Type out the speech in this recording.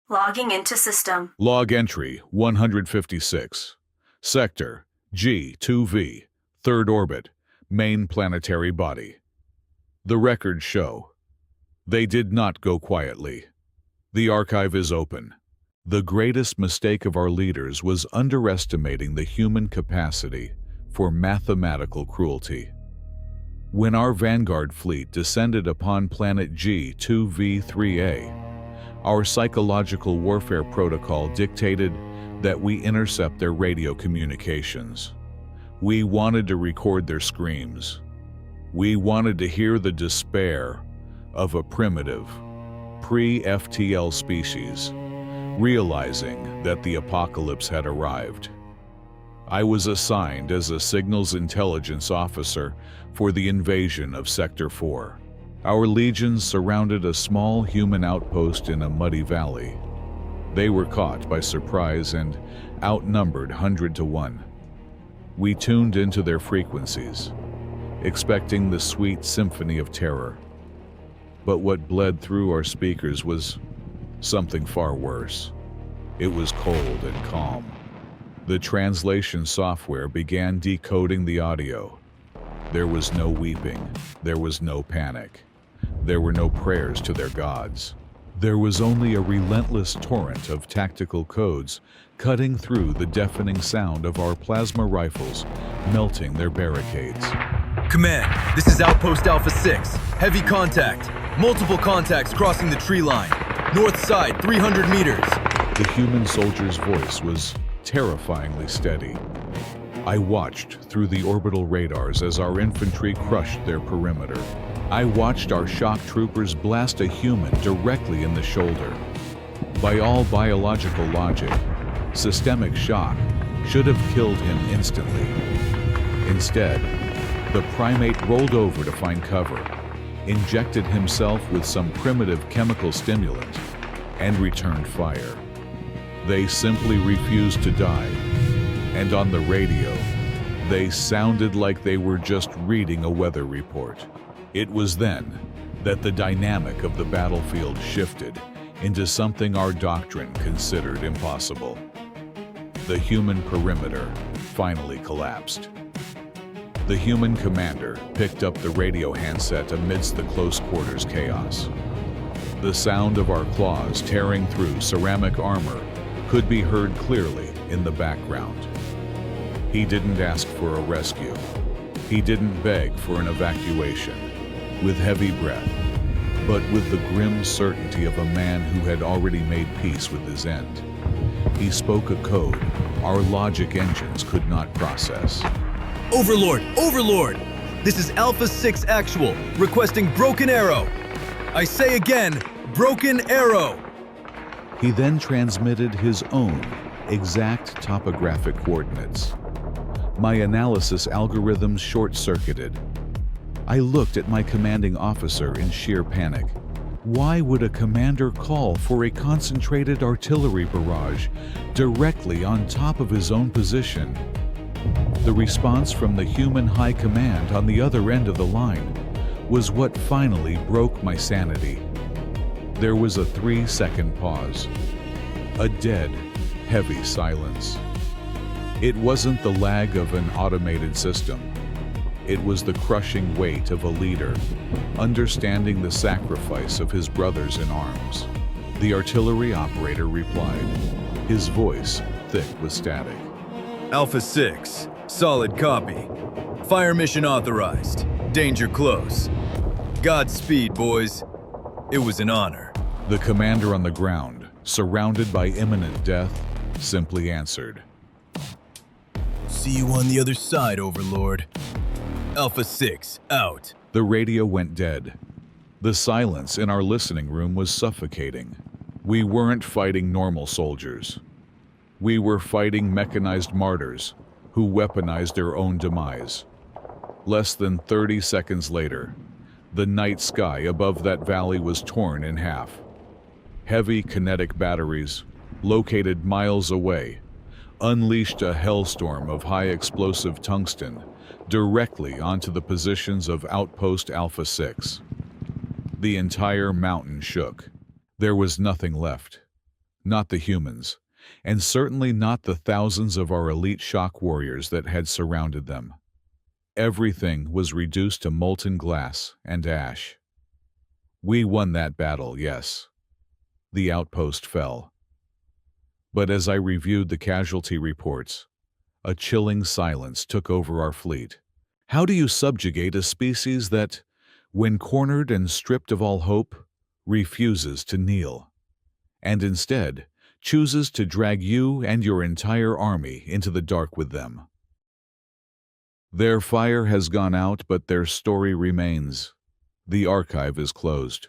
Logging into system. Log entry 156. Sector G2V, third orbit, main planetary body. The records show. They did not go quietly. The archive is open. The greatest mistake of our leaders was underestimating the human capacity for mathematical cruelty. When our vanguard fleet descended upon planet G2V3A, our psychological warfare protocol dictated that we intercept their radio communications. We wanted to record their screams. We wanted to hear the despair of a primitive, pre-FTL species, realizing that the apocalypse had arrived. I was assigned as a signals intelligence officer for the invasion of Sector 4. Our legions surrounded a small human outpost in a muddy valley. They were caught by surprise and outnumbered 100 to 1. We tuned into their frequencies, expecting the sweet symphony of terror. But what bled through our speakers was something far worse. It was cold and calm. The translation software began decoding the audio. There was no weeping. There was no panic. There were no prayers to their gods. There was only a relentless torrent of tactical codes cutting through the deafening sound of our plasma rifles, melting their barricades. Command, this is Outpost Alpha-Six. Heavy contact. Multiple contacts crossing the tree line. North side, 300 meters. The human soldier's voice was terrifyingly steady. I watched through the orbital radars as our infantry crushed their perimeter. I watched our shock troopers blast a human directly in the shoulder. By all biological logic, systemic shock should have killed him instantly. Instead, the primate rolled over to find cover, injected himself with some primitive chemical stimulant, and returned fire. They simply refused to die, and on the radio, they sounded like they were just reading a weather report. It was then that the dynamic of the battlefield shifted into something our doctrine considered impossible. The human perimeter finally collapsed. The human commander picked up the radio handset amidst the close quarters chaos. The sound of our claws tearing through ceramic armor could be heard clearly in the background. He didn't ask for a rescue. He didn't beg for an evacuation. With heavy breath, but with the grim certainty of a man who had already made peace with his end. He spoke a code our logic engines could not process. Overlord! Overlord! This is Alpha-Six Actual, requesting Broken Arrow. I say again, Broken Arrow! He then transmitted his own exact topographic coordinates. My analysis algorithms short-circuited. I looked at my commanding officer in sheer panic. Why would a commander call for a concentrated artillery barrage directly on top of his own position? The response from the human high command on the other end of the line was what finally broke my sanity. There was a 3-second pause. A dead, heavy silence. It wasn't the lag of an automated system. It was the crushing weight of a leader, understanding the sacrifice of his brothers in arms. The artillery operator replied, his voice thick with static. Alpha-Six, solid copy. Fire mission authorized. Danger close. Godspeed, boys. It was an honor. The commander on the ground, surrounded by imminent death, simply answered, See you on the other side, Overlord. Alpha-Six, out. The radio went dead. The silence in our listening room was suffocating. We weren't fighting normal soldiers. We were fighting mechanized martyrs who weaponized their own demise. Less than 30 seconds later, the night sky above that valley was torn in half. Heavy kinetic batteries, located miles away, unleashed a hellstorm of high-explosive tungsten directly onto the positions of Outpost Alpha-Six. The entire mountain shook. There was nothing left. not the humans, and certainly not the thousands of our elite shock warriors that had surrounded them. Everything was reduced to molten glass and ash. We won that battle, yes. The outpost fell. But as I reviewed the casualty reports, a chilling silence took over our fleet. How do you subjugate a species that, when cornered and stripped of all hope, refuses to kneel, and instead chooses to drag you and your entire army into the dark with them? Their fire has gone out, but their story remains. The archive is closed.